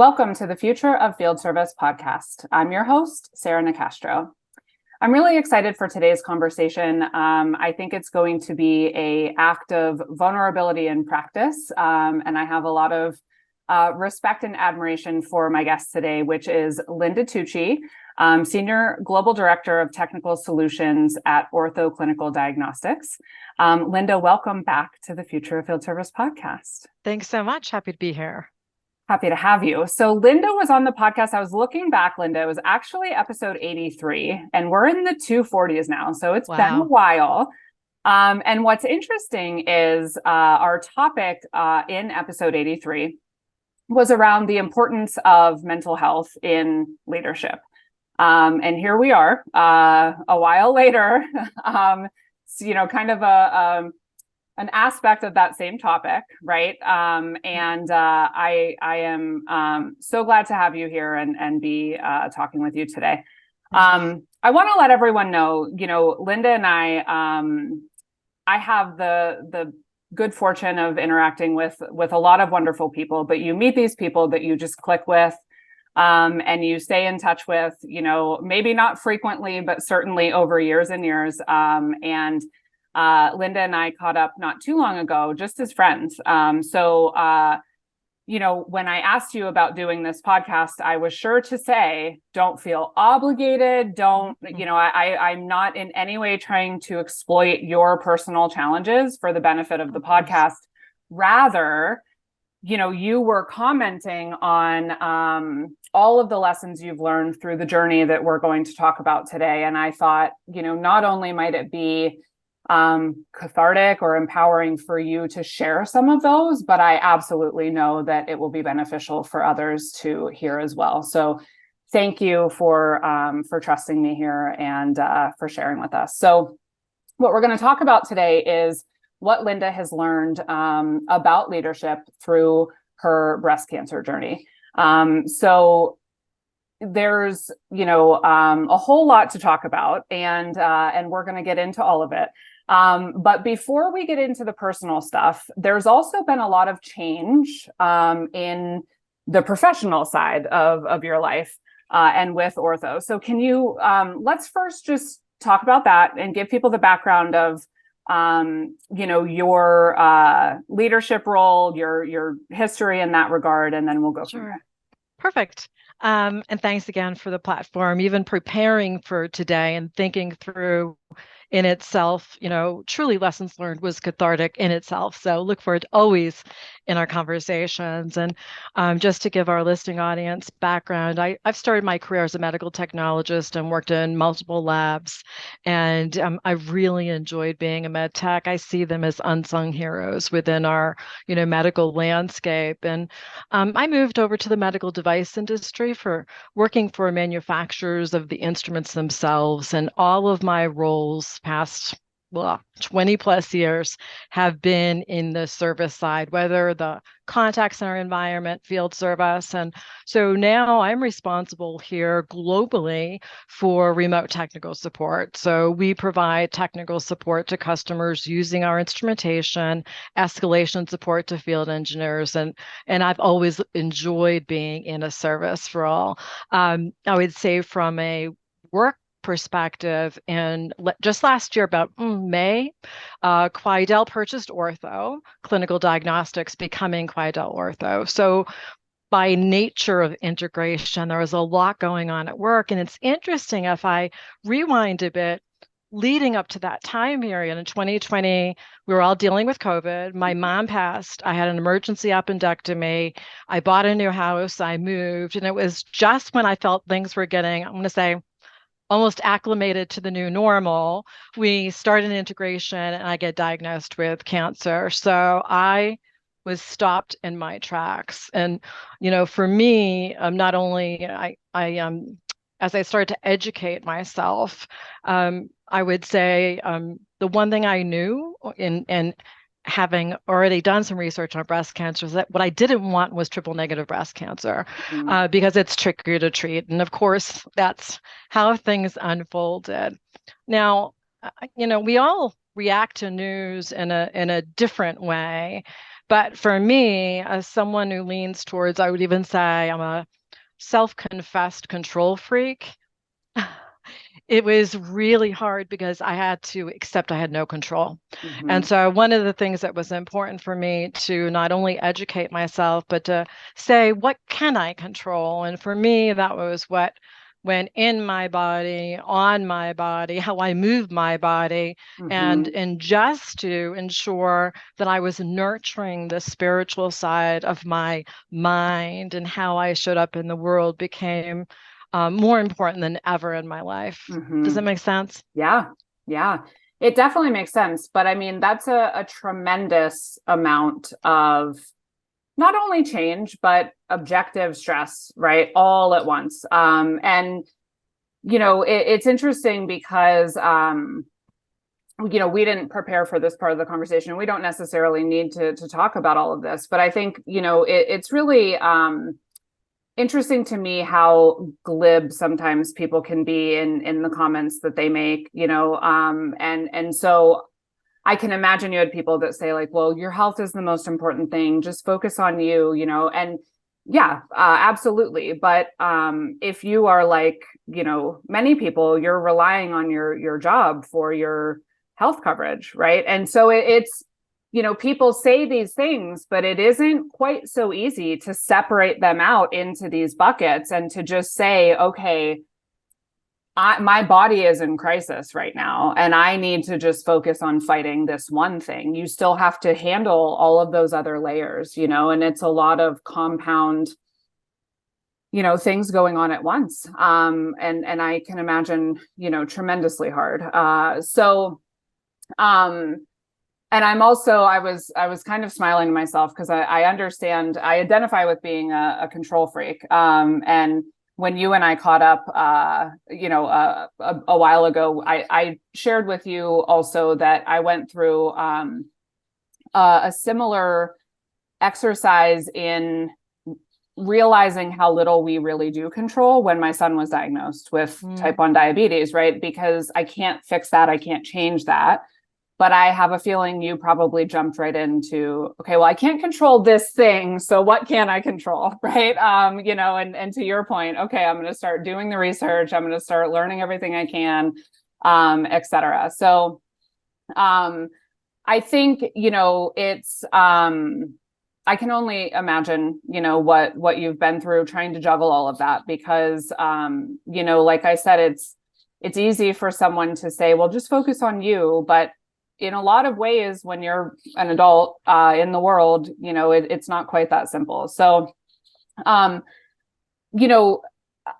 Welcome to the Future of Field Service podcast. I'm your host, Sarah Nicastro. I'm really excited for today's conversation. I think it's going to be an act of vulnerability in practice, and I have a lot of respect and admiration for my guest today, which is Linda Tucci, Senior Global Director of Technical Solutions at Ortho Clinical Diagnostics. Linda, welcome back to the Future of Field Service podcast. Thanks so much. Happy to be here. Happy to have you. So Linda was on the podcast. I was looking back, Linda. It was actually episode 83, and we're in the 240s now. So it's been a while. And what's interesting is our topic in episode 83 was around the importance of mental health in leadership. And here we are a while later, kind of an aspect of that same topic, right? I am so glad to have you here and be talking with you today. I want to let everyone know, Linda and I have the good fortune of interacting with a lot of wonderful people, but you meet these people that you just click with, and you stay in touch with, maybe not frequently, but certainly over years and years. Linda and I caught up not too long ago, just as friends. When I asked you about doing this podcast, I was sure to say, don't feel obligated. I'm not in any way trying to exploit your personal challenges for the benefit of the podcast. Rather, you were commenting on all of the lessons you've learned through the journey that we're going to talk about today. And I thought, not only might it be cathartic or empowering for you to share some of those, but I absolutely know that it will be beneficial for others to hear as well. So thank you for trusting me here and for sharing with us. So what we're going to talk about today is what Linda has learned about leadership through her breast cancer journey. So there's a whole lot to talk about, and we're going to get into all of it. But before we get into the personal stuff, there's also been a lot of change in the professional side of your life and with ortho. So can you let's first just talk about that and give people the background of your leadership role, your history in that regard, and then we'll go from there. Perfect. And thanks again for the platform. Even preparing for today and thinking through in itself, truly lessons learned was cathartic in itself. So look forward to always in our conversations. And just to give our listening audience background, I've started my career as a medical technologist and worked in multiple labs. And I've really enjoyed being a med tech. I see them as unsung heroes within our, medical landscape. And I moved over to the medical device industry for working for manufacturers of the instruments themselves. And all of my roles past 20 plus years have been in the service side, whether the contact center environment, field service. And so now I'm responsible here globally for remote technical support. So we provide technical support to customers using our instrumentation, escalation support to field engineers. And I've always enjoyed being in a service role. I would say from a work perspective, and just last year, about May, Quidel purchased Ortho Clinical Diagnostics, becoming Quidel Ortho. So by nature of integration, there was a lot going on at work. And it's interesting, if I rewind a bit, leading up to that time period in 2020, we were all dealing with COVID. My mom passed. I had an emergency appendectomy. I bought a new house. I moved. And it was just when I felt things were getting, I'm going to say, almost acclimated to the new normal, we started an integration and I get diagnosed with cancer. So I was stopped in my tracks. And, for me, not only as I started to educate myself, I would say the one thing I knew in having already done some research on breast cancer is that what I didn't want was triple negative breast cancer, because it's trickier to treat. And of course, that's how things unfolded. Now, we all react to news in a different way. But for me, as someone who leans towards, I would even say I'm a self-confessed control freak. It was really hard because I had to accept I had no control. And Mm-hmm. so one of the things that was important for me to not only educate myself, but to say, what can I control? And for me, that was what went in my body, on my body, how I moved my body, Mm-hmm. and just to ensure that I was nurturing the spiritual side of my mind and how I showed up in the world became more important than ever in my life. Does that Mm-hmm. make sense? Yeah. Yeah. It definitely makes sense. But I mean, that's a tremendous amount of not only change, but objective stress, right? All at once. And, it's interesting because, we didn't prepare for this part of the conversation. We don't necessarily need to talk about all of this, but I think, it's really, interesting to me how glib sometimes people can be in the comments that they make, and so I can imagine you had people that say like, well, your health is the most important thing, just focus on you, and yeah, absolutely. But if you are like, many people, you're relying on your job for your health coverage, right? And so it's people say these things, but it isn't quite so easy to separate them out into these buckets and to just say, okay, my body is in crisis right now, and I need to just focus on fighting this one thing. You still have to handle all of those other layers, and it's a lot of compound, things going on at once. And I can imagine, tremendously hard. Um, and I was kind of smiling to myself because I understand, I identify with being a control freak. And when you and I caught up, a while ago, I shared with you also that I went through a similar exercise in realizing how little we really do control when my son was diagnosed with type 1 diabetes, right? Because I can't fix that. I can't change that. But I have a feeling you probably jumped right into, okay, well, I can't control this thing. So what can I control? Right. And to your point, okay, I'm going to start doing the research. I'm going to start learning everything I can, et cetera. So I think, it's, I can only imagine, what you've been through trying to juggle all of that because, like I said, it's easy for someone to say, well, just focus on you. But in a lot of ways, when you're an adult in the world, it's not quite that simple. So, you know,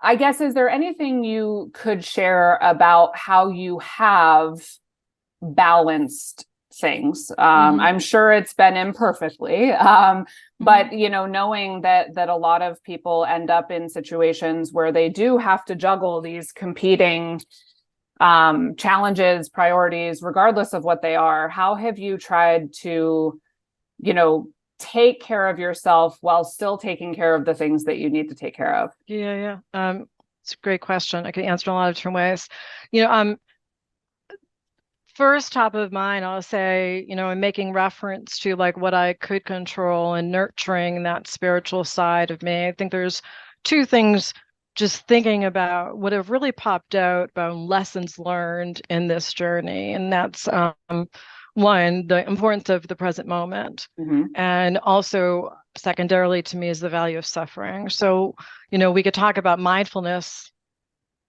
I guess, is there anything you could share about how you have balanced things? I'm sure it's been imperfectly, but knowing that a lot of people end up in situations where they do have to juggle these competing challenges, priorities, regardless of what they are. How have you tried to, take care of yourself while still taking care of the things that you need to take care of? Yeah. It's a great question. I can answer in a lot of different ways. You know, first top of mind, I'll say, I'm making reference to like what I could control and nurturing that spiritual side of me. I think there's two things just thinking about what have really popped out about lessons learned in this journey. And that's one, the importance of the present moment. And also secondarily to me is the value of suffering. So, we could talk about mindfulness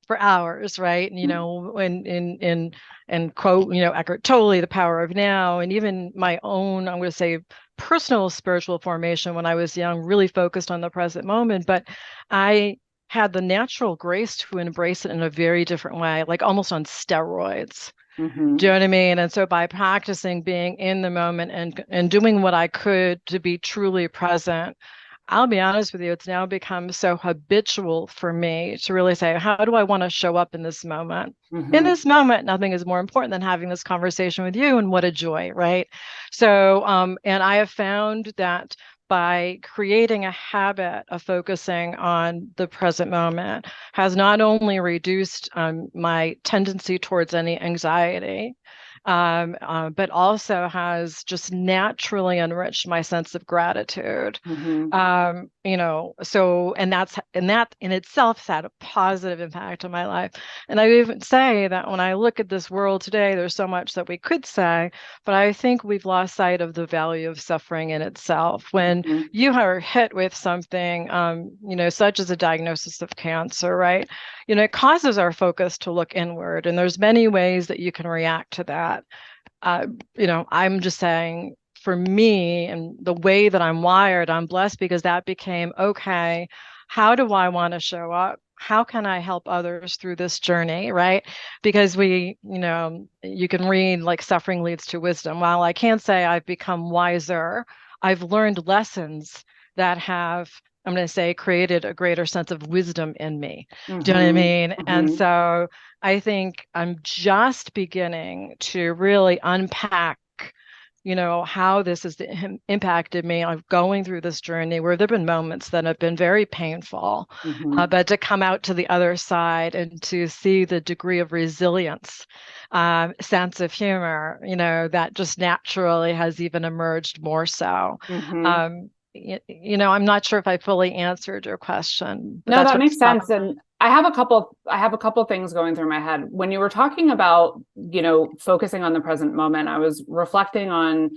for hours, right? And and quote, Eckhart Tolle, The Power of Now, and even my own, I'm going to say, personal spiritual formation when I was young, really focused on the present moment. But I had the natural grace to embrace it in a very different way, like almost on steroids. Do you know what I mean? And so by practicing being in the moment and doing what I could to be truly present, I'll be honest with you, it's now become so habitual for me to really say, how do I want to show up in this moment? In this moment, nothing is more important than having this conversation with you, and what a joy, right? So, and I have found that by creating a habit of focusing on the present moment has not only reduced my tendency towards any anxiety, but also has just naturally enriched my sense of gratitude. Mm-hmm. So and that in itself has had a positive impact on my life. And I even say that when I look at this world today, there's so much that we could say, but I think we've lost sight of the value of suffering in itself. When Mm-hmm. you are hit with something, such as a diagnosis of cancer, right? It causes our focus to look inward, and there's many ways that you can react to that. I'm just saying, for me and the way that I'm wired, I'm blessed because that became okay. How do I want to show up? How can I help others through this journey, right? Because you can read like suffering leads to wisdom. While I can't say I've become wiser, I've learned lessons that have, I'm going to say, created a greater sense of wisdom in me. Do you know what I Mm-hmm. mean? And Mm-hmm. so I think I'm just beginning to really unpack, how this has impacted me. I'm going through this journey where there have been moments that have been very painful, Mm-hmm. but to come out to the other side and to see the degree of resilience, sense of humor, that just naturally has even emerged more so. Mm-hmm. I'm not sure if I fully answered your question, but No, that's that what's makes sense. probably. And I have a couple things going through my head. When you were talking about, focusing on the present moment, I was reflecting on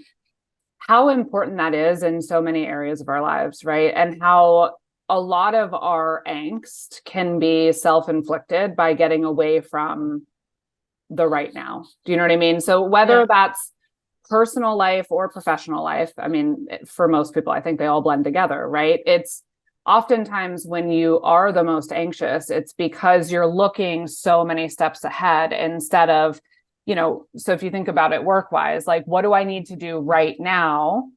how important that is in so many areas of our lives, right? And how a lot of our angst can be self-inflicted by getting away from the right now. Do you know what I mean? So Yeah. whether that's personal life or professional life, I mean, for most people, I think they all blend together, right? It's oftentimes when you are the most anxious, it's because you're looking so many steps ahead instead of, so if you think about it work wise, like, what do I need to do right now?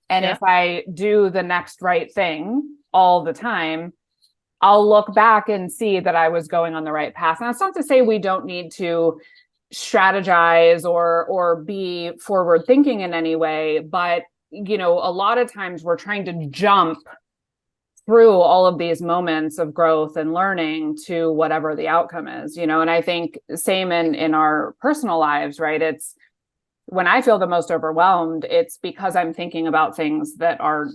And Yeah. if I do the next right thing all the time, I'll look back and see that I was going on the right path. And that's not to say we don't need to strategize or be forward thinking in any way, but a lot of times we're trying to jump through all of these moments of growth and learning to whatever the outcome is, and I think same in our personal lives, right? It's when I feel the most overwhelmed, it's because I'm thinking about things that are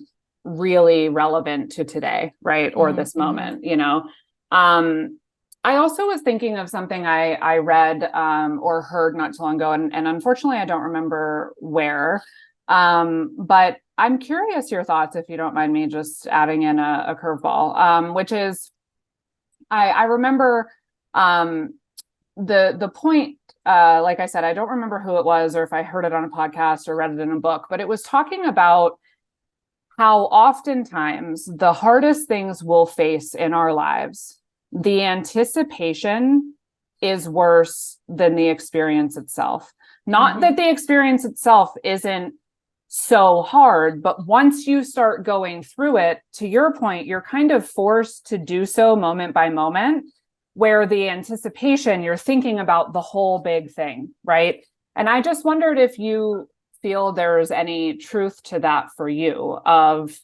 really relevant to today, right? Or Mm-hmm, this mm-hmm. moment, I also was thinking of something I read or heard not too long ago, and unfortunately I don't remember where. But I'm curious your thoughts, if you don't mind me just adding in a curveball, which is I remember the point. Like I said, I don't remember who it was or if I heard it on a podcast or read it in a book, but it was talking about how oftentimes the hardest things we'll face in our lives, the anticipation is worse than the experience itself. Not Mm-hmm. that the experience itself isn't so hard, but once you start going through it, to your point, you're kind of forced to do so moment by moment, where the anticipation, you're thinking about the whole big thing, right? And I just wondered if you feel there's any truth to that for you, of,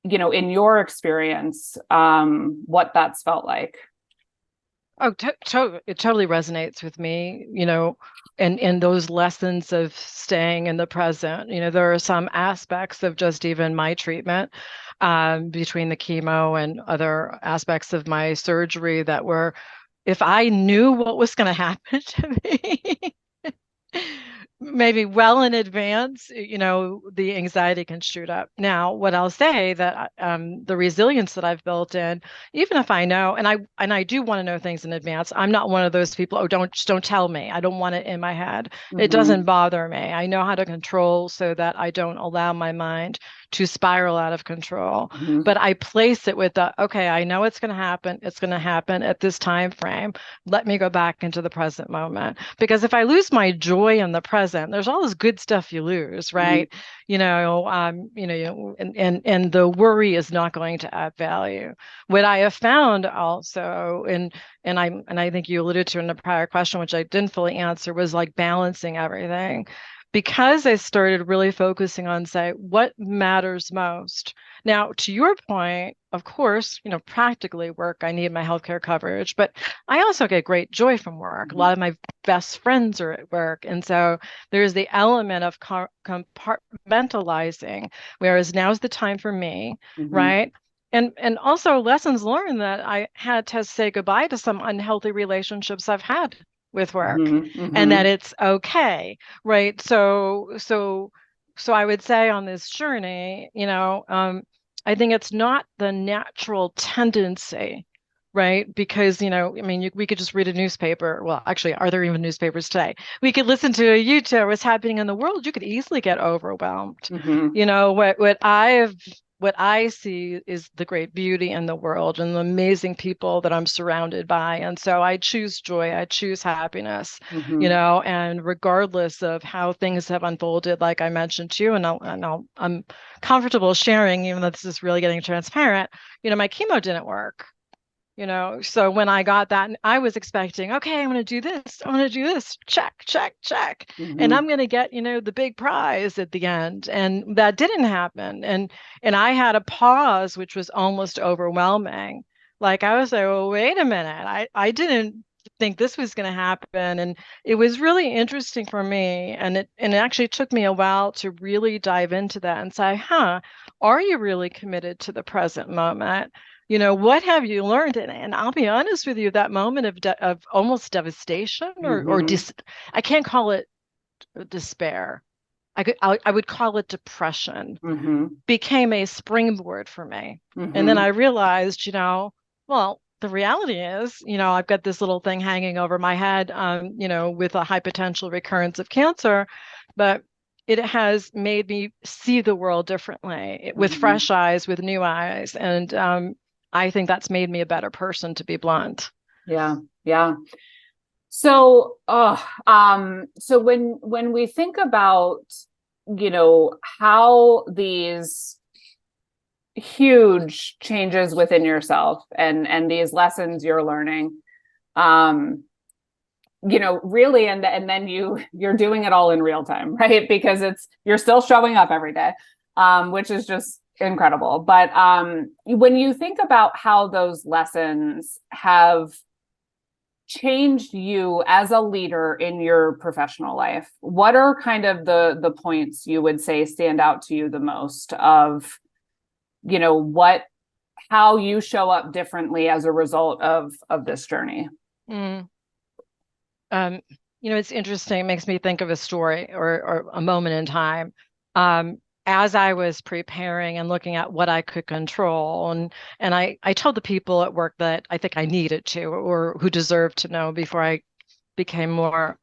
in your experience, what that's felt like. Oh, it totally resonates with me, and those lessons of staying in the present. There are some aspects of just even my treatment, between the chemo and other aspects of my surgery that were, if I knew what was going to happen to me, maybe well in advance, the anxiety can shoot up. Now, what I'll say that the resilience that I've built in, even if I know, and I do want to know things in advance. I'm not one of those people, oh, don't tell me. I don't want it in my head. It Mm-hmm. doesn't bother me. I know how to control so that I don't allow my mind to spiral out of control. Mm-hmm. But I place it with the, okay, I know it's going to happen. It's going to happen at this time frame. Let me go back into the present moment. Because if I lose my joy in the present, there's all this good stuff you lose, Mm-hmm. right? And the worry is not going to add value. What I have found also, and I think you alluded to in the prior question, which I didn't fully answer, was like balancing everything. because I started really focusing on, say, what matters most. Now, to your point, of course, practically work, I need my healthcare coverage, but I also get great joy from work. A lot of my best friends are at work. And so there's the element of compartmentalizing, whereas now's the time for me, Mm-hmm. right? And also lessons learned that I had to say goodbye to some unhealthy relationships I've had with work, Mm-hmm. and that Mm-hmm. it's okay, right? So I would say on this journey, I think it's not the natural tendency, right? Because, I mean, we could just read a newspaper. Well, actually, are there even newspapers today? We could listen to a YouTube, what's happening in the world. You could easily get overwhelmed. Mm-hmm. What I see is the great beauty in the world and the amazing people that I'm surrounded by. And so I choose joy, I choose happiness, Mm-hmm. and regardless of how things have unfolded, like I mentioned to you, I'm comfortable sharing, even though this is really getting transparent, my chemo didn't work. So when I got that, I was expecting, okay, I'm going to do this. I'm going to do this. Check, check, check. And Mm-hmm. I'm going to get, the big prize at the end. And that didn't happen. And I had a pause, which was almost overwhelming. Like I was like, well, wait a minute. I didn't think this was going to happen. And it was really interesting for me. And it actually took me a while to really dive into that and say, are you really committed to the present moment? What have you learned? And I'll be honest with you, that moment of almost devastation or Mm-hmm. I can't call it despair. I would call it depression, Mm-hmm. became a springboard for me. And then Mm-hmm. I realized, well, the reality is, I've got this little thing hanging over my head, with a high potential recurrence of cancer, but it has made me see the world differently with Mm-hmm. fresh eyes, with new eyes. And I think that's made me a better person, to be blunt. Yeah. Yeah. So, so when we think about, how these huge changes within yourself and these lessons you're learning, um, really, and then you're doing it all in real time, right? Because you're still showing up every day, which is just incredible. But when you think about how those lessons have changed you as a leader in your professional life, what are kind of the points you would say stand out to you the most of, what how you show up differently as a result of this journey? Mm. Um, it's interesting. It makes me think of a story or a moment in time. Um, as I was preparing and looking at what I could control, and I told the people at work that I think I needed to, or who deserved to know became more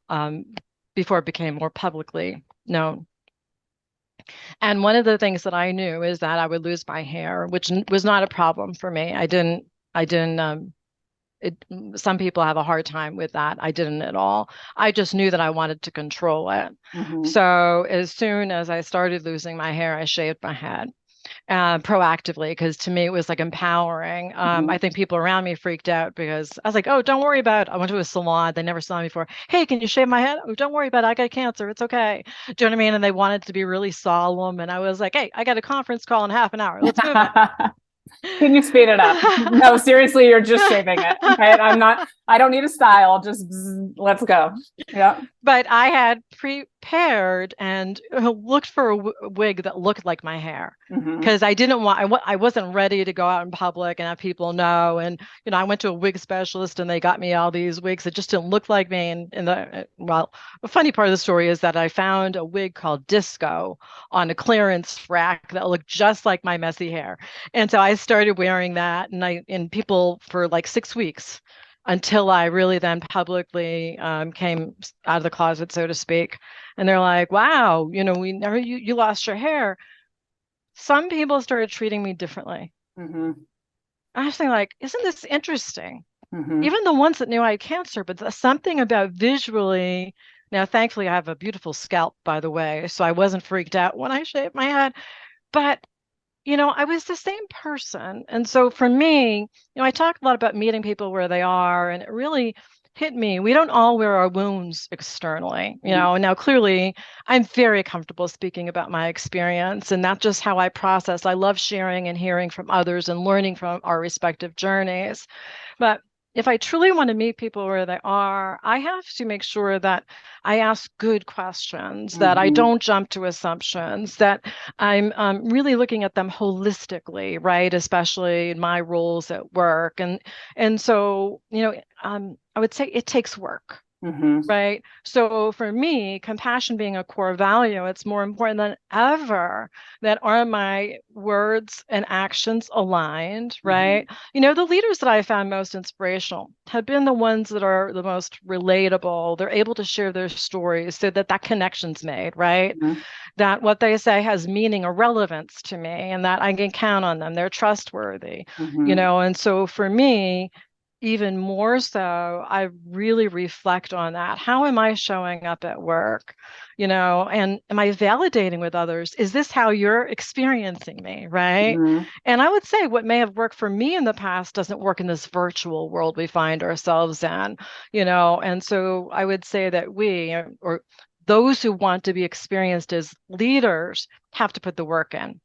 before it became more publicly known. And one of the things that I knew is that I would lose my hair, which was not a problem for me. I didn't it, some people have a hard time with that. I didn't at all. I just knew that I wanted to control it. Mm-hmm. So as soon as I started losing my hair, I shaved my head proactively because to me it was like empowering. Mm-hmm. I think people around me freaked out because I was like, "Oh, don't worry about it." I went to a salon; they never saw me before. Hey, can you shave my head? Oh, don't worry about it. I got cancer. It's okay. Do you know what I mean? And they wanted to be really solemn, and I was like, "Hey, I got a conference call in half an hour. Let's move it." Can you speed it up? No, seriously, you're just shaving it, right? I don't need a style. Just let's go. Yeah. But I had prepared and looked for a wig that looked like my hair Mm-hmm. because I didn't want, I wasn't ready to go out in public and have people know. And, I went to a wig specialist and they got me all these wigs that just didn't look like me. Well, the funny part of the story is that I found a wig called Disco on a clearance rack that looked just like my messy hair. And so I started wearing that and people for like 6 weeks until I really then publicly came out of the closet, so to speak. And they're like, wow, we never, you lost your hair. Some people started treating me differently. Mm-hmm. I was thinking, like, isn't this interesting? Mm-hmm. Even the ones that knew I had cancer, but there's something about visually. Now, thankfully, I have a beautiful scalp, by the way, so I wasn't freaked out when I shaved my head. But I was the same person. And so for me, I talk a lot about meeting people where they are, and it really hit me. We don't all wear our wounds externally, and now clearly I'm very comfortable speaking about my experience, and that's just how I process. I love sharing and hearing from others and learning from our respective journeys. But if I truly want to meet people where they are, I have to make sure that I ask good questions, that I don't jump to assumptions, that I'm really looking at them holistically, right? Especially in my roles at work. And so, I would say it takes work. Right. So for me, compassion being a core value, it's more important than ever that are my words and actions aligned, right? The leaders that I found most inspirational have been the ones that are the most relatable. They're able to share their stories so that connection's made, right? That what they say has meaning or relevance to me and that I can count on them. They're trustworthy, and so for me, even more so, I really reflect on that. How am I showing up at work? And am I validating with others? Is this how you're experiencing me? Right. And I would say what may have worked for me in the past doesn't work in this virtual world we find ourselves in, and so I would say that we, or those who want to be experienced as leaders, have to put the work in.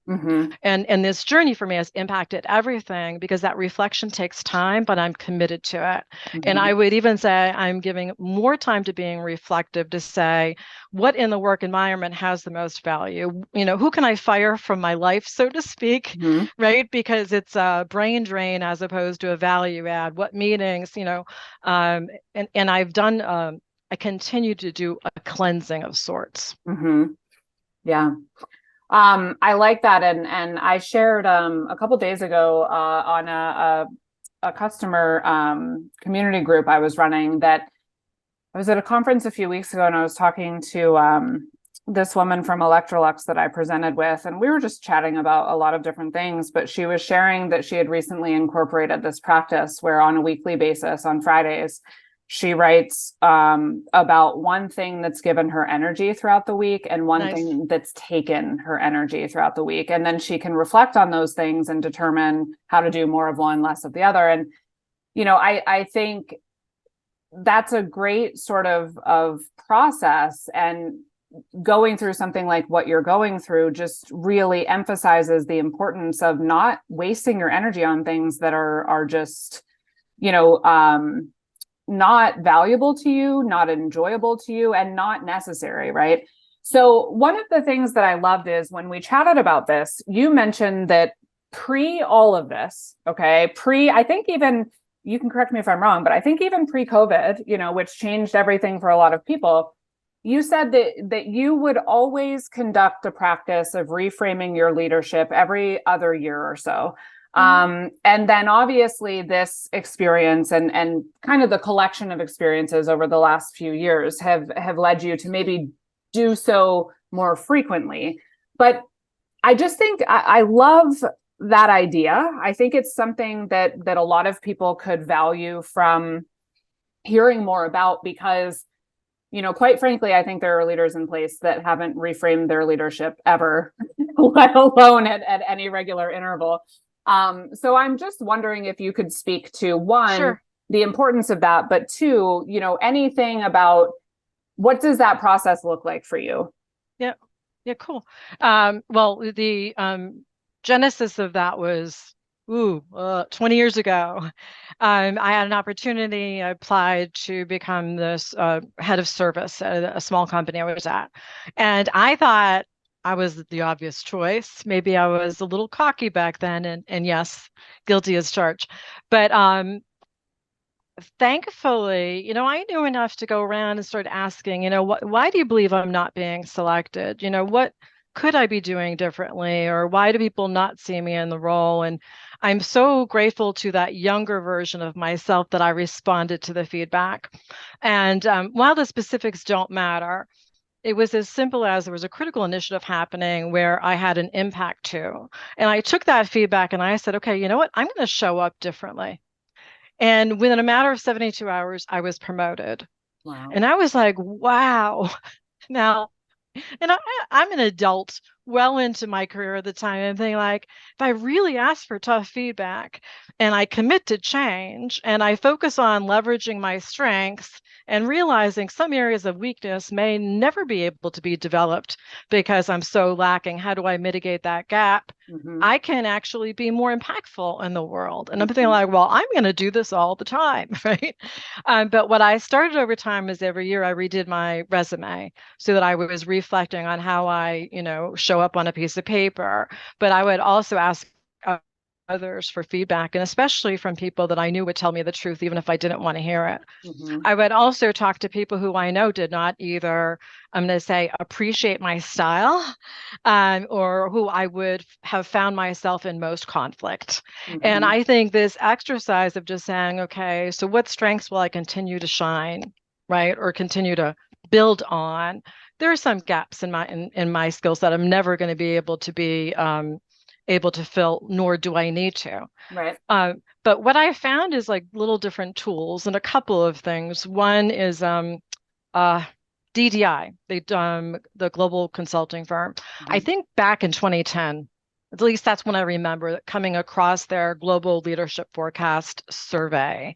And this journey for me has impacted everything because that reflection takes time, but I'm committed to it. And I would even say I'm giving more time to being reflective to say what in the work environment has the most value. Who can I fire from my life, so to speak, right? Because it's a brain drain as opposed to a value add. What meetings, and I've done. I continue to do a cleansing of sorts. Yeah. I like that. And I shared, a couple days ago, on a customer, community group I was running, that I was at a conference a few weeks ago and I was talking to, this woman from Electrolux that I presented with, and we were just chatting about a lot of different things, but she was sharing that she had recently incorporated this practice where on a weekly basis on Fridays, she writes about one thing that's given her energy throughout the week and one thing that's taken her energy throughout the week. And then she can reflect on those things and determine how to do more of one, less of the other. And, I think that's a great sort of process. And going through something like what you're going through just really emphasizes the importance of not wasting your energy on things that are just, not valuable to you, not enjoyable to you, and not necessary, right? So one of the things that I loved is when we chatted about this, you mentioned that pre all of this, I think even, you can correct me if I'm wrong, but I think even pre-COVID, which changed everything for a lot of people, you said that you would always conduct a practice of reframing your leadership every other year or so. And then obviously this experience and kind of the collection of experiences over the last few years have led you to maybe do so more frequently. But I just think I love that idea. I think it's something that a lot of people could value from hearing more about, because, quite frankly, I think there are leaders in place that haven't reframed their leadership ever, let alone at any regular interval. So I'm just wondering if you could speak to one, the importance of that, but two, anything about what does that process look like for you? Yeah. Yeah, cool. Well, the genesis of that was 20 years ago. I had an opportunity. I applied to become this head of service at a small company I was at. And I thought I was the obvious choice. Maybe I was a little cocky back then, and yes, guilty as charged. But thankfully, I knew enough to go around and start asking, why do you believe I'm not being selected? What could I be doing differently, or why do people not see me in the role? And I'm so grateful to that younger version of myself that I responded to the feedback. And while the specifics don't matter, it was as simple as there was a critical initiative happening where I had an impact to. And I took that feedback and I said, okay, you know what? I'm going to show up differently. And within a matter of 72 hours, I was promoted. Wow. And I was like, wow. Now, and I'm an adult well into my career at the time and thinking like, if I really ask for tough feedback and I commit to change and I focus on leveraging my strengths and realizing some areas of weakness may never be able to be developed because I'm so lacking, how do I mitigate that gap? Mm-hmm. I can actually be more impactful in the world. And I'm thinking Mm-hmm. like, well, I'm going to do this all the time, right? But what I started over time is every year I redid my resume so that I was reflecting on how I, show up on a piece of paper. But I would also ask others for feedback, and especially from people that I knew would tell me the truth, even if I didn't want to hear it. Mm-hmm. I would also talk to people who I know did not either, I'm going to say, appreciate my style, or who I would have found myself in most conflict. And Mm-hmm. I think this exercise of just saying, okay, so what strengths will I continue to shine, right? Or continue to build on? There are some gaps in my skill set I'm never going to be able to fill, nor do I need to. Right. But what I found is like little different tools and a couple of things. One is uh, DDI, the global consulting firm. I Mm-hmm. think back in 2010, at least that's when I remember coming across their global leadership forecast survey.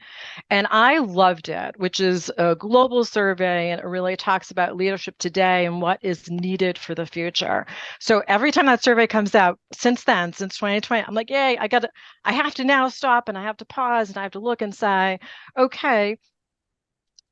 And I loved it, which is a global survey, and it really talks about leadership today and what is needed for the future. So every time that survey comes out since then, since 2020, I'm like, yay, I have to now stop and I have to pause and I have to look and say, okay,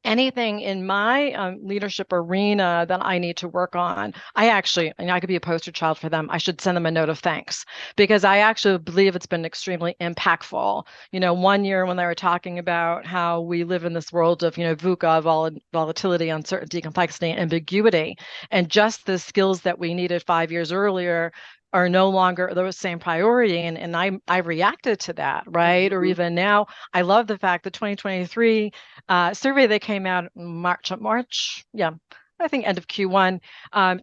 anything in my leadership arena that I need to work on, I could be a poster child for them. I should send them a note of thanks because I actually believe it's been extremely impactful. One year when they were talking about how we live in this world of, VUCA, volatility, uncertainty, complexity, ambiguity, and just the skills that we needed 5 years earlier are no longer the same priority. And I reacted to that, right? Or Mm-hmm. even now, I love the fact that 2023 survey that came out in March, yeah, I think end of Q1,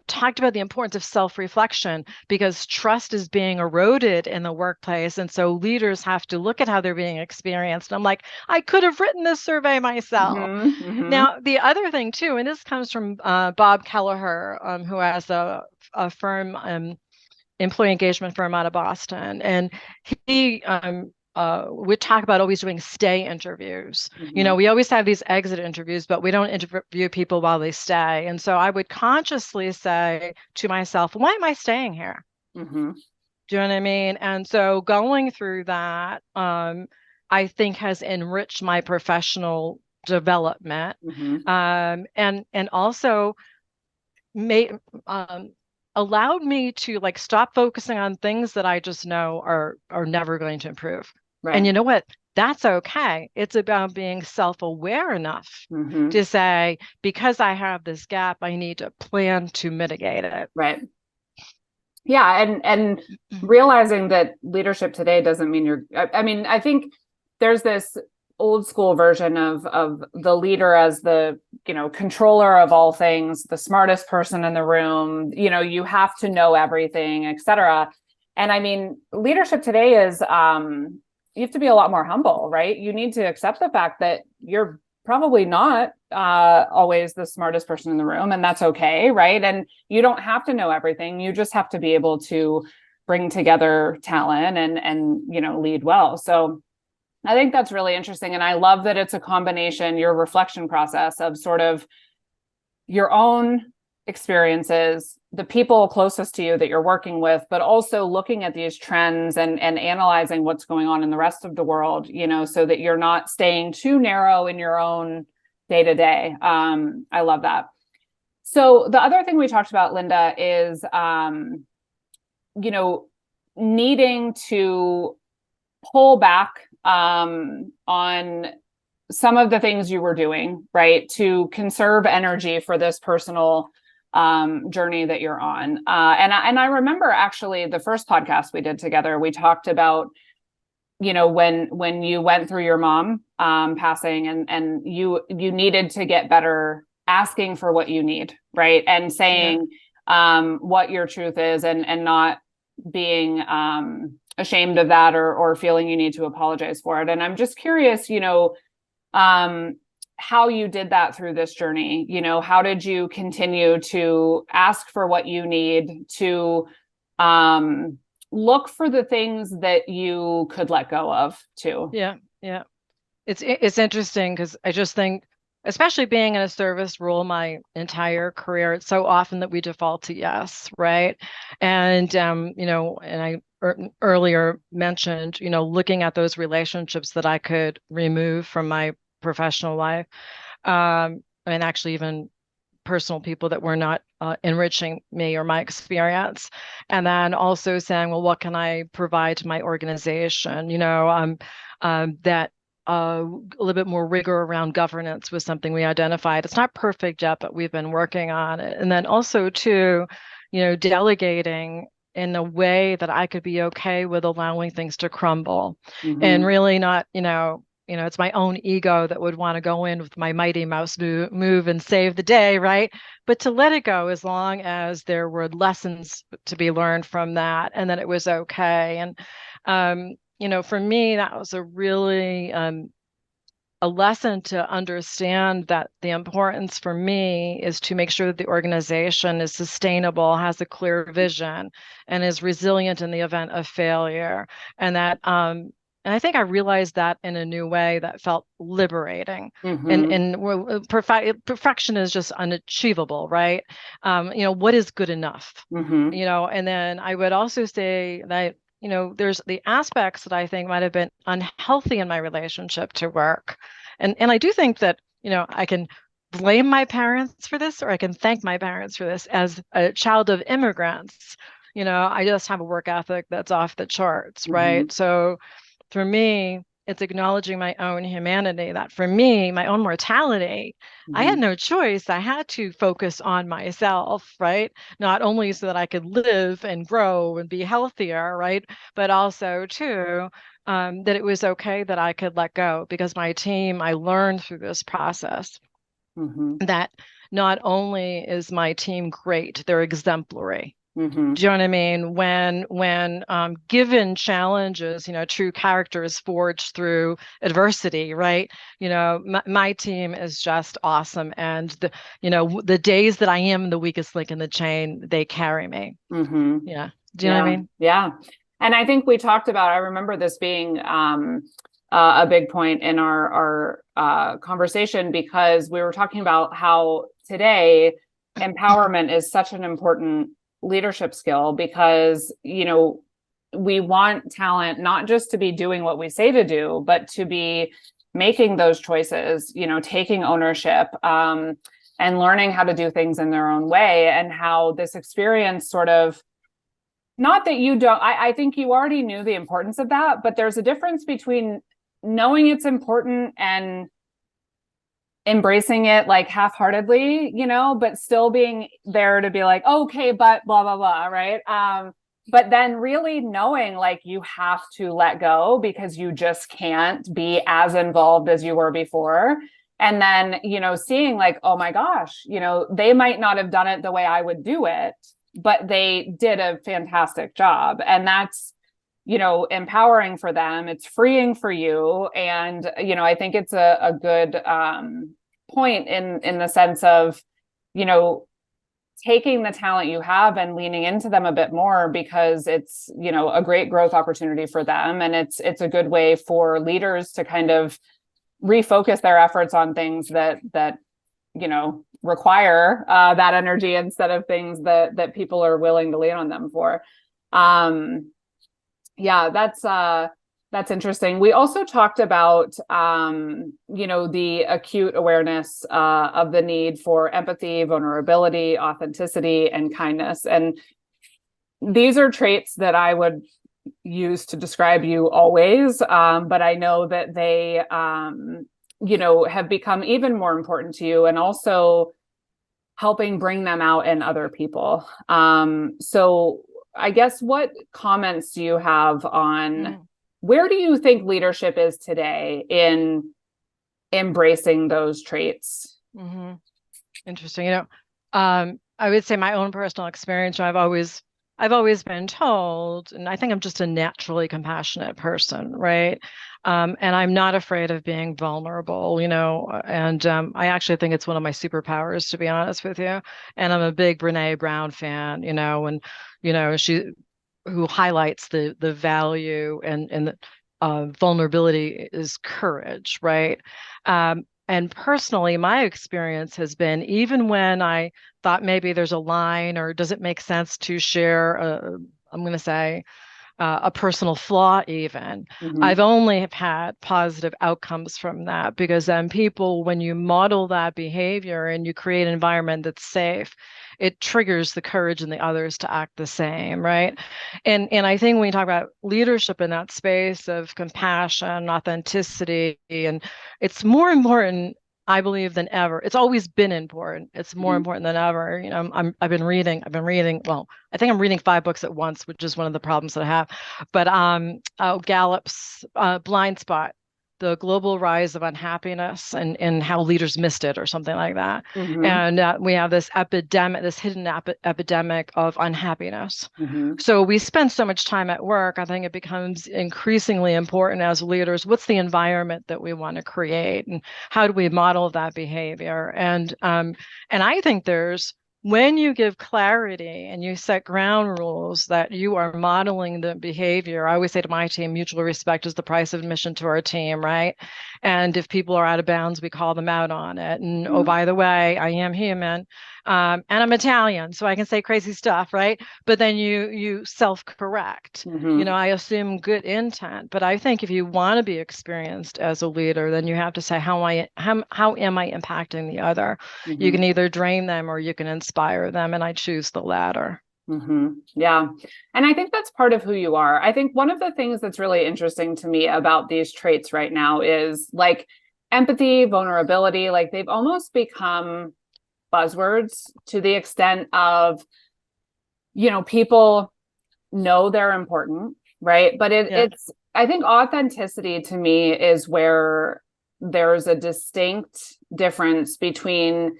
talked about the importance of self-reflection because trust is being eroded in the workplace. And so leaders have to look at how they're being experienced. And I'm like, I could have written this survey myself. Mm-hmm. Mm-hmm. Now, the other thing too, and this comes from Bob Kelleher, who has a firm, employee engagement firm out of Boston. And he we talk about always doing stay interviews. Mm-hmm. We always have these exit interviews, but we don't interview people while they stay. And so I would consciously say to myself, why am I staying here? Mm-hmm. Do you know what I mean? And so going through that, I think has enriched my professional development, Mm-hmm. and also made allowed me to like stop focusing on things that I just know are never going to improve. And Right. you know what? That's okay. It's about being self-aware enough Mm-hmm. to say, because I have this gap, I need to plan to mitigate it. Right. Yeah, and realizing that leadership today doesn't mean I mean, I think there's this old school version of the leader as the, controller of all things, the smartest person in the room, you have to know everything, etc. And I mean, leadership today is you have to be a lot more humble, right? You need to accept the fact that you're probably not always the smartest person in the room, and that's okay, right? And you don't have to know everything. You just have to be able to bring together talent and lead well. So I think that's really interesting. And I love that it's a combination, your reflection process of sort of your own experiences, the people closest to you that you're working with, but also looking at these trends and analyzing what's going on in the rest of the world, so that you're not staying too narrow in your own day to day. I love that. So the other thing we talked about, Linda, is, needing to pull back on some of the things you were doing, right, to conserve energy for this personal journey that you're on. And I remember actually the first podcast we did together, we talked about, when you went through your mom passing and you needed to get better asking for what you need, right, and saying what your truth is, and not being ashamed of that or feeling you need to apologize for it. And I'm just curious, how you did that through this journey. How did you continue to ask for what you need, to look for the things that you could let go of too. Yeah. Yeah. It's interesting because I just think, especially being in a service role my entire career, it's so often that we default to yes, right? And and I earlier mentioned, looking at those relationships that I could remove from my professional life, and actually even personal people that were not enriching me or my experience. And then also saying, well, what can I provide to my organization? That a little bit more rigor around governance was something we identified. It's not perfect yet, but we've been working on it. And then also too, delegating in a way that I could be okay with allowing things to crumble and really not, it's my own ego that would want to go in with my mighty mouse move and save the day, right? But to let it go as long as there were lessons to be learned from that and that it was okay. And, for me, that was a really a lesson to understand that the importance for me is to make sure that the organization is sustainable, has a clear vision, and is resilient in the event of failure. And that and I think I realized that in a new way that felt liberating. Perfection is just unachievable, right? What is good enough? And then I would also say that there's the aspects that I think might have been unhealthy in my relationship to work. And I do think that, I can blame my parents for this, or I can thank my parents for this. As a child of immigrants, I just have a work ethic that's off the charts, right? So for me, it's acknowledging my own humanity, that for me, my own mortality, I had no choice. I had to focus on myself, right? Not only so that I could live and grow and be healthier, right? But also, too, that it was okay that I could let go, because my team, I learned through this process that not only is my team great, they're exemplary. Do you know what I mean? When given challenges, true character is forged through adversity, right? My team is just awesome, and the days that I am the weakest link in the chain, they carry me. Yeah. Do you know what I mean? Yeah. And I think we talked about, I remember this being a big point in our conversation, because we were talking about how today empowerment is such an important leadership skill, because we want talent not just to be doing what we say to do, but to be making those choices, taking ownership, and learning how to do things in their own way. And how this experience sort of, not that you don't, I think you already knew the importance of that, but there's a difference between knowing it's important and embracing it like half-heartedly, but still being there to be like, okay, but blah, blah, blah. Right. But then really knowing like you have to let go, because you just can't be as involved as you were before. And then, seeing like, oh my gosh, they might not have done it the way I would do it, but they did a fantastic job. And that's, empowering for them. It's freeing for you. And, I think it's a good point in the sense of, taking the talent you have and leaning into them a bit more, because it's, a great growth opportunity for them. And it's a good way for leaders to kind of refocus their efforts on things that require that energy, instead of things that people are willing to lean on them for. Yeah, that's interesting. We also talked about, the acute awareness of the need for empathy, vulnerability, authenticity, and kindness. And these are traits that I would use to describe you always. But I know that they, have become even more important to you, and also helping bring them out in other people. So I guess, what comments do you have on where do you think leadership is today in embracing those traits? Interesting. I would say my own personal experience, I've I've always been told, and I think I'm just a naturally compassionate person, right? And I'm not afraid of being vulnerable, and I actually think it's one of my superpowers, to be honest with you. And I'm a big Brene Brown fan, and she who highlights the value and the vulnerability is courage, right? And personally, my experience has been even when I thought maybe there's a line or does it make sense to share, I'm going to say, a personal flaw even. I've Mm-hmm. only have had positive outcomes from that because then people, when you model that behavior and you create an environment that's safe, it triggers the courage in the others to act the same, right? And I think when we talk about leadership in that space of compassion, authenticity, and it's more important, I believe, than ever. It's always been important. It's more Mm-hmm. important than ever. I've been reading. Well, I think I'm reading 5 books at once, which is one of the problems that I have. But Gallup's Blind Spot, the global rise of unhappiness and how leaders missed it, or something like that. Mm-hmm. And we have this epidemic, this hidden epidemic of unhappiness. Mm-hmm. So we spend so much time at work. I think it becomes increasingly important as leaders. What's the environment that we want to create, and how do we model that behavior? And I think there's when you give clarity and you set ground rules that you are modeling the behavior. I always say to my team, mutual respect is the price of admission to our team, right? And if people are out of bounds, we call them out on it. And oh, by the way, I am human, and I'm Italian, so I can say crazy stuff, right? But then you self-correct. Mm-hmm. I assume good intent, but I think if you want to be experienced as a leader, then you have to say how am I impacting the other? You Mm-hmm. can either drain them or you can inspire them, and I choose the latter. Mm-hmm. Yeah. And I think that's part of who you are. I think one of the things that's really interesting to me about these traits right now is like empathy, vulnerability, like they've almost become buzzwords to the extent of, people know they're important, right? But Yeah. I think authenticity to me is where there's a distinct difference between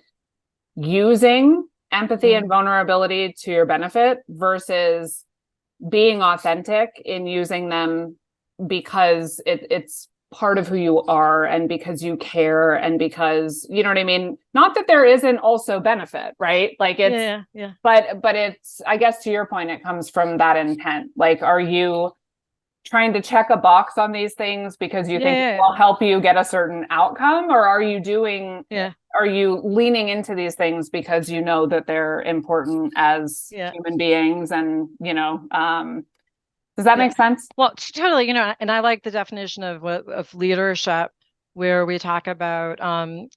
using empathy and Mm. vulnerability to your benefit versus being authentic in using them because it's part of who you are and because you care and because you know what I mean. Not that there isn't also benefit, right? Like it's Yeah. Yeah. but it's, I guess to your point, it comes from that intent. Like, are you trying to check a box on these things because you think it Yeah. will help you get a certain outcome, or Yeah. are you leaning into these things because you know that they're important as Yeah. human beings? And does that Yeah. make sense? Well, totally, and I like the definition of leadership where we talk about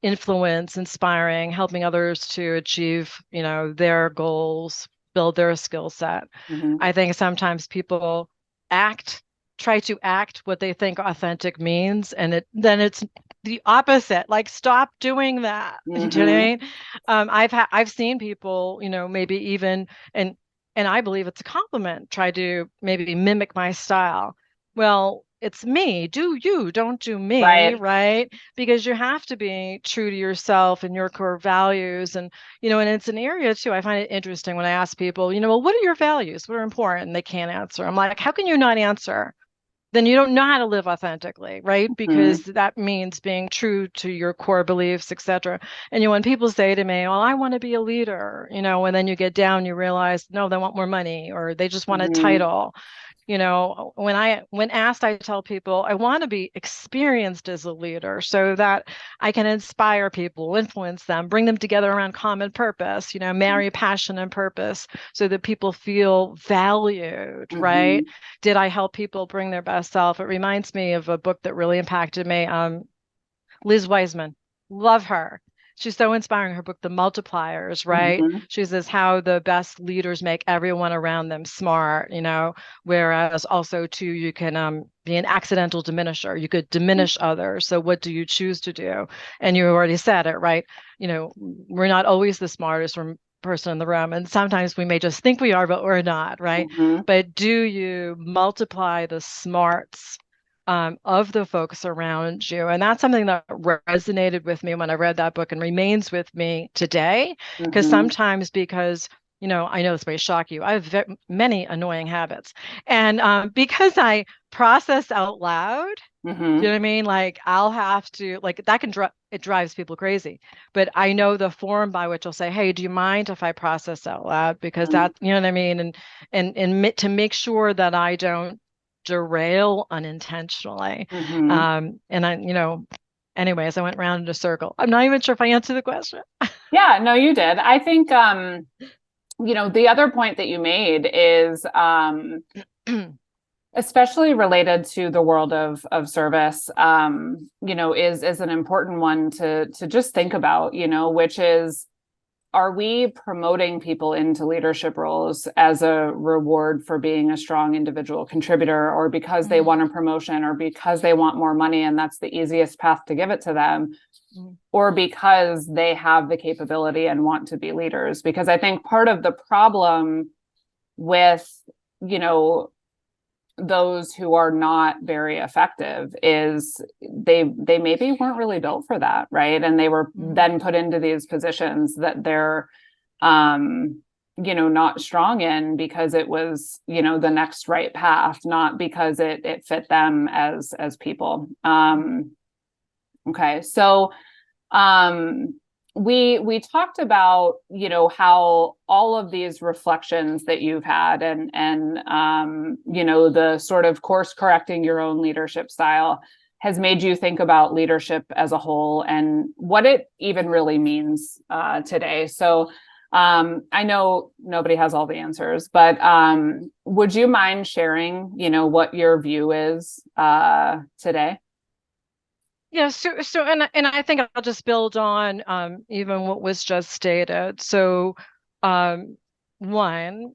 influence, inspiring, helping others to achieve, their goals, build their skill set. Mm-hmm. I think sometimes people act, try to act what they think authentic means, and then it's the opposite. Like, stop doing that. Do you know what I Mm-hmm. mean? I've seen people, maybe even and I believe it's a compliment, try to maybe mimic my style. Well, it's me. Do you, don't do me, Right. right? Because you have to be true to yourself and your core values. And it's an area too. I find it interesting when I ask people, well, what are your values? What are important? And they can't answer. I'm like, how can you not answer? Then you don't know how to live authentically, right? Mm-hmm. Because that means being true to your core beliefs, etc. And when people say to me, "Well, I want to be a leader," and then you get down, you realize, no, they want more money or they just want a Mm-hmm. title. When asked, I tell people I want to be experienced as a leader so that I can inspire people, influence them, bring them together around common purpose, marry passion and purpose so that people feel valued, Mm-hmm. right? Did I help people bring their best self? It reminds me of a book that really impacted me. Liz Wiseman, love her. She's so inspiring. Her book, The Multipliers, right? Mm-hmm. She says how the best leaders make everyone around them smart, whereas also too, you can be an accidental diminisher. You could diminish others. So what do you choose to do? And you already said it, right? We're not always the smartest person in the room. And sometimes we may just think we are, but we're not, right? Mm-hmm. But do you multiply the smarts of the folks around you? And that's something that resonated with me when I read that book and remains with me today. Because Mm-hmm. sometimes, because I know this may shock you. I have many annoying habits. And because I process out loud, do you know Mm-hmm. what I mean? Like I'll have to, like that can it drives people crazy. But I know the form by which I'll say, "Hey, do you mind if I process out loud?" Because that, you know what I mean? To make sure that I don't derail unintentionally. Mm-hmm. And anyways, I went round in a circle. I'm not even sure if I answered the question. Yeah, no, you did. I think the other point that you made is especially related to the world of service, is an important one to just think about, which is, are we promoting people into leadership roles as a reward for being a strong individual contributor, or because they want a promotion, or because they want more money and that's the easiest path to give it to them, or because they have the capability and want to be leaders? Because I think part of the problem with, you know, those who are not very effective is they maybe weren't really built for that, right? And they were then put into these positions that they're not strong in because it was, the next right path, not because it fit them as people. Okay, so um we talked about, how all of these reflections that you've had, and the sort of course correcting your own leadership style has made you think about leadership as a whole and what it even really means today. So I know nobody has all the answers, but would you mind sharing, what your view is today? Yeah, and I think I'll just build on even what was just stated. So um one,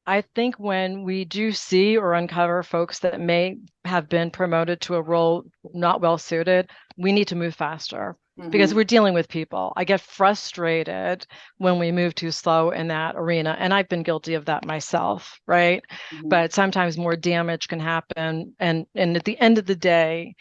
I think when we do see or uncover folks that may have been promoted to a role not well suited, we need to move faster because Mm-hmm. we're dealing with people. I get frustrated when we move too slow in that arena, and I've been guilty of that myself, right? Mm-hmm. But sometimes more damage can happen, and at the end of the day,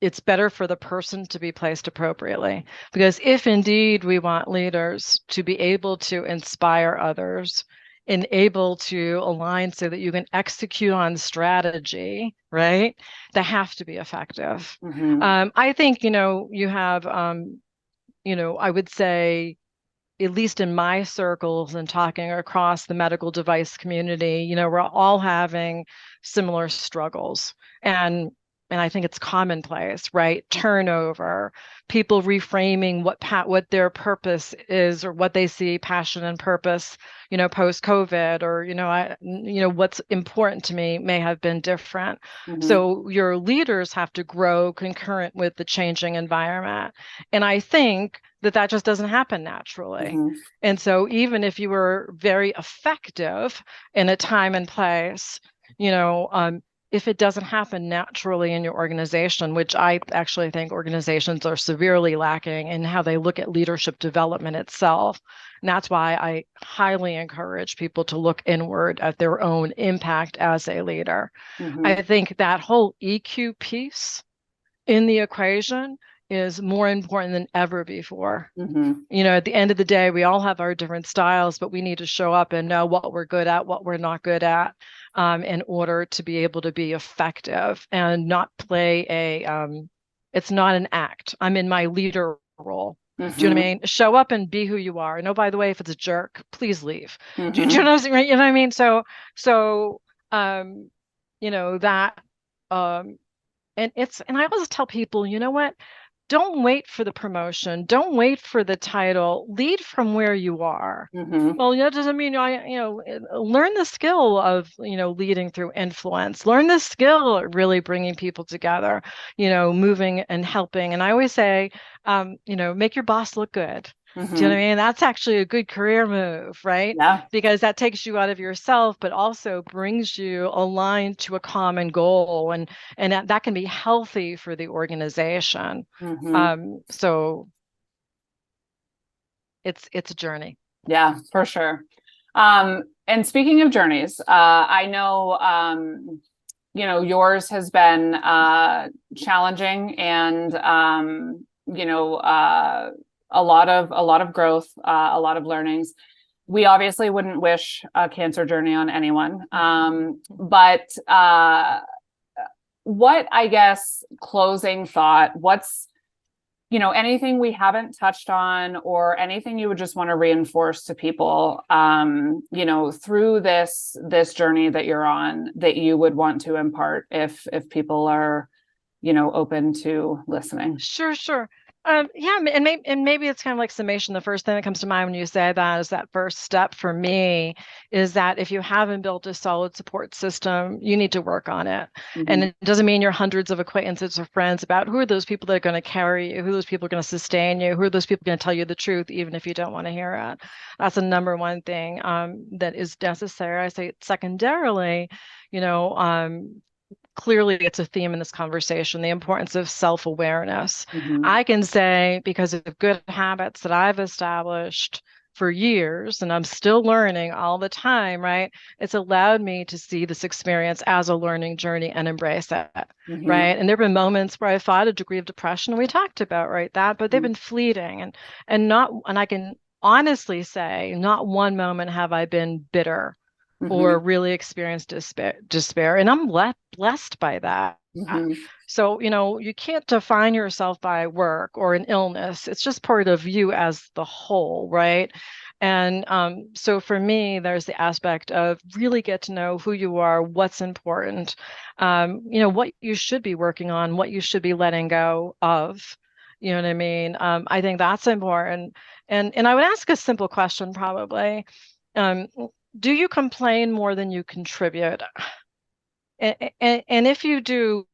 it's better for the person to be placed appropriately. Because if indeed we want leaders to be able to inspire others and able to align so that you can execute on strategy, right? They have to be effective. Mm-hmm. I think, you have, I would say, at least in my circles and talking across the medical device community, we're all having similar struggles. And I think it's commonplace, right? Turnover, people reframing what their purpose is or what they see passion and purpose, post COVID, or what's important to me may have been different. Mm-hmm. So your leaders have to grow concurrent with the changing environment. And I think that just doesn't happen naturally. Mm-hmm. And so even if you were very effective in a time and place, if it doesn't happen naturally in your organization, which I actually think organizations are severely lacking in how they look at leadership development itself. And that's why I highly encourage people to look inward at their own impact as a leader. Mm-hmm. I think that whole EQ piece in the equation is more important than ever before. Mm-hmm. At the end of the day, we all have our different styles, but we need to show up and know what we're good at, what we're not good at, in order to be able to be effective and not play it's not an act. I'm in my leader role. Do you know what I Mm-hmm. mean? Show up and be who you are. And oh, by the way, if it's a jerk, please leave. Do you Mm-hmm. know what I mean? So, um, that, um, and I always tell people, you know what? Don't wait for the promotion. Don't wait for the title. Lead from where you are. Mm-hmm. Well, that doesn't mean learn the skill of, leading through influence. Learn the skill of really bringing people together, moving and helping. And I always say, make your boss look good. Do you know what Mm-hmm. I mean? That's actually a good career move, right? Yeah. Because that takes you out of yourself, but also brings you aligned to a common goal, and that can be healthy for the organization. Mm-hmm. So it's a journey. Yeah, for sure. And speaking of journeys, I know, yours has been challenging and, a lot of growth, a lot of learnings. we obviously wouldn't wish a cancer journey on anyone. But what, I guess, closing thought, what's, anything we haven't touched on or anything you would just want to reinforce to people, through this journey that you're on, that you would want to impart if people are, open to listening? Sure. Yeah, and maybe it's kind of like summation. The first thing that comes to mind when you say that is that first step for me is that if you haven't built a solid support system, you need to work on it. And it doesn't mean you're hundreds of acquaintances or friends about who are those people that are going to carry you, who are those people going to sustain you, who are those people going to tell you the truth, even if you don't want to hear it. That's the number one thing that is necessary. I say secondarily, clearly it's a theme in this conversation, the importance of self-awareness. I can say, because of good habits that I've established for years, and I'm still learning all the time, right? It's allowed me to see this experience as a learning journey and embrace it, right? And there have been moments where I fought a degree of depression, and we talked about, right, that, but they've been fleeting, and I can honestly say, not one moment have I been bitter or really experienced despair. And I'm blessed by that. So, you can't define yourself by work or an illness. It's just part of you as the whole, right? And so for me, there's the aspect of really get to know who you are, what's important, what you should be working on, what you should be letting go of. You know what I mean? I think that's important. And I would ask a simple question probably. Do you complain more than you contribute? And if you do,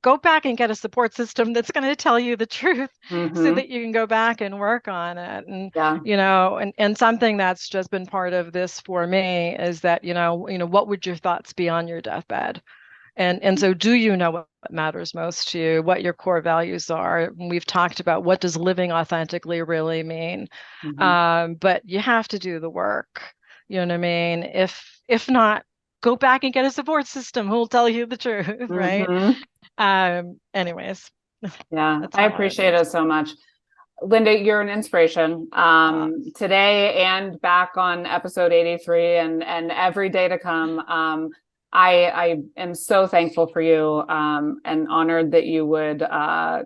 go back and get a support system that's going to tell you the truth so that you can go back and work on it. And, and something that's just been part of this for me is that, what would your thoughts be on your deathbed? And so do you know what matters most to you, what your core values are? We've talked about what does living authentically really mean, but you have to do the work. You know what I mean? If not, go back and get a support system who will tell you the truth, right? Anyways. Yeah, I appreciate it so much. Linda, you're an inspiration today and back on episode 83 and every day to come. I am so thankful for you and honored that you would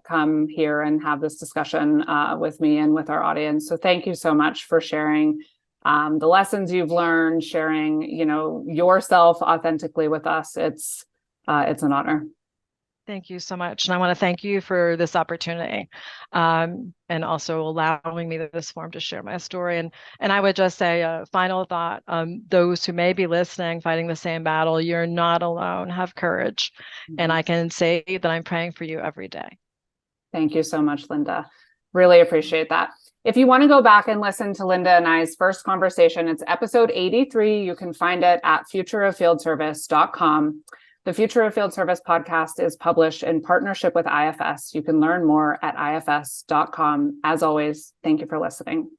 come here and have this discussion with me and with our audience. So thank you so much for sharing the lessons you've learned, sharing, yourself authentically with us. It's an honor. Thank you so much. And I want to thank you for this opportunity and also allowing me this forum to share my story. And I would just say a final thought, those who may be listening, fighting the same battle, you're not alone. Have courage. And I can say that I'm praying for you every day. Thank you so much, Linda. Really appreciate that. If you want to go back and listen to Linda and I's first conversation, it's episode 83. You can find it at futureoffieldservice.com. The Future of Field Service podcast is published in partnership with IFS. You can learn more at ifs.com. As always, thank you for listening.